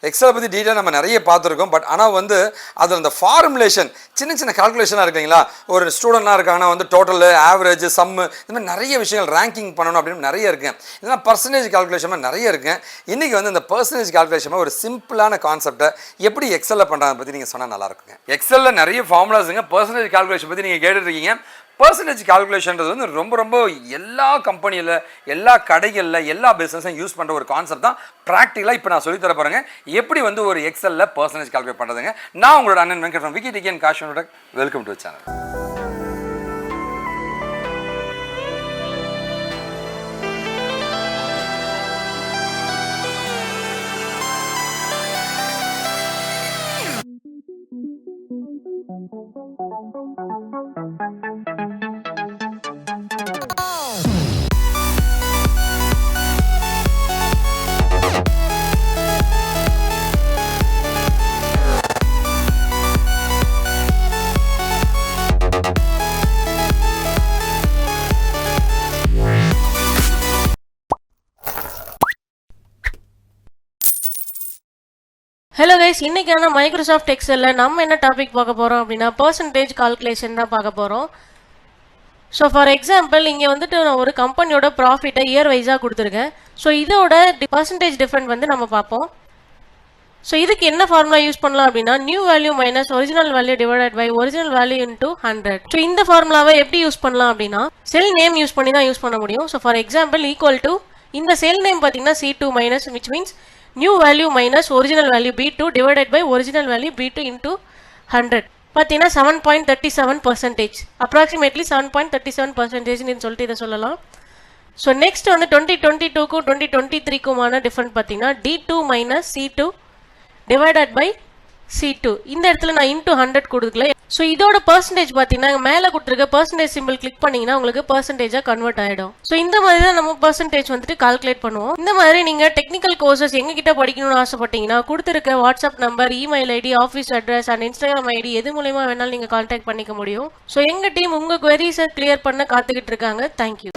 XL பற்றி detail நம்ம நிறைய பார்த்துருக்கோம். பட் ஆனால் வந்து அதில் அந்த ஃபார்முலேஷன் சின்ன கால்குலேஷனாக இருக்குங்களா, ஒரு ஸ்டூடெண்ட்லாம் இருக்காங்கன்னா டோட்டலு ஆவரேஜ் சம்மு இந்த மாதிரி நிறைய விஷயங்கள் ரேங்கிங் பண்ணணும் அப்படின்னு நிறைய இருக்குங்க. இதெல்லாம் பர்சன்டேஜ் கால்குலேஷன் நிறைய இருக்குங்க. இன்றைக்கி வந்து இந்த பர்சன்டேஜ் கால்குலேஷன் ஒரு சிம்பிளான கான்செப்டை எப்படி எக்ஸலில் பண்ணுறாங்க பற்றி நீங்கள் சொன்னால் நல்லாயிருக்குங்க. எக்ஸலில் நிறைய ஃபார்முலாஸுங்க. பர்சன்டேஜ் கால்குலேஷன் பற்றி நீங்கள் கேட்டுருக்கீங்க. பர்சன்டேஜ் கால்குலேஷன்றது வந்து ரொம்ப எல்லா கம்பெனியில் எல்லா கடைகளில் எல்லா பிஸ்னஸும் யூஸ் பண்ணுற ஒரு கான்செப்ட் தான். ப்ராக்டிக்கலாக இப்போ நான் சொல்லித்தர பாருங்க எப்படி வந்து ஒரு எக்ஸலில் பர்சன்டேஜ் கால்குலேட் பண்ணுறதுங்க. நான் உங்களோட அண்ணன் வெங்கட் ஃப்ரம் விக்கிடிகன் KaaShiv InfoTech. Welcome to channel. Hello guys, இன்றைக்கான மைக்ரோசாஃப்ட் எக்ஸலில் நம்ம என்ன டாபிக் பார்க்க போகிறோம் அப்படின்னா பர்சன்டேஜ் கால்குலேஷன் தான் பார்க்க போகிறோம். ஸோ ஃபார் எக்ஸாம்பிள் இங்கே வந்துட்டு நான் ஒரு கம்பெனியோட ப்ராஃபிட்டை இயர் வைஸாக கொடுத்துருக்கேன். ஸோ இதோட பர்சன்டேஜ் டிஃப்ரெண்ட் வந்து நம்ம பார்ப்போம். ஸோ இதுக்கு என்ன ஃபார்முலா யூஸ் பண்ணலாம் அப்படின்னா new value minus original value divided by original value into 100. So இந்த ஃபார்முலாவை எப்படி யூஸ் பண்ணலாம் அப்படின்னா செல் நேம் யூஸ் பண்ணி தான் யூஸ் பண்ண முடியும். So for example equal to இந்த செல் நேம் பார்த்தீங்கன்னா C2 minus which means new value minus original value B2 divided by original value B2 into 100 பார்த்தீங்கன்னா 7.37%, அப்ராக்சிமேட்லி 7.37% சொல்லிட்டு இதை சொல்லலாம். ஸோ நெக்ஸ்ட் வந்து 2022க்கும் 2023க்குமான டிஃப்ரெண்ட் பார்த்தீங்கன்னா D2 minus C2 divided by C2. இந்த இடத்துல நான் இன்டூ 100 கொடுக்கல. ஸோ இதோட பர்சன்டேஜ் பார்த்தீங்கன்னா மேலே கொடுத்துருக்க பர்சன்டேஜ் சிம்பிள் கிளிக் பண்ணிங்கன்னா உங்களுக்கு பர்சன்டேஜாக கன்வெர்ட் ஆகிடும். ஸோ இந்த மாதிரி தான் நம்ம பர்சன்டேஜ் வந்துட்டு கால்குலேட் பண்ணுவோம். இந்த மாதிரி நீங்கள் டெக்னிக்கல் கோர்சஸ் எங்ககிட்ட படிக்கணும்னு ஆசைப்பட்டீங்கன்னா கொடுத்துருக்க WhatsApp number, email ID, office address and Instagram ID எது மூலமா வேணாலும் நீங்கள் கான்டாக்ட் பண்ணிக்க முடியும். ஸோ எங்கள் டீம் உங்கள் குவெரிஸை கிளியர் பண்ண காத்துக்கிட்டு இருக்காங்க. தேங்க்யூ.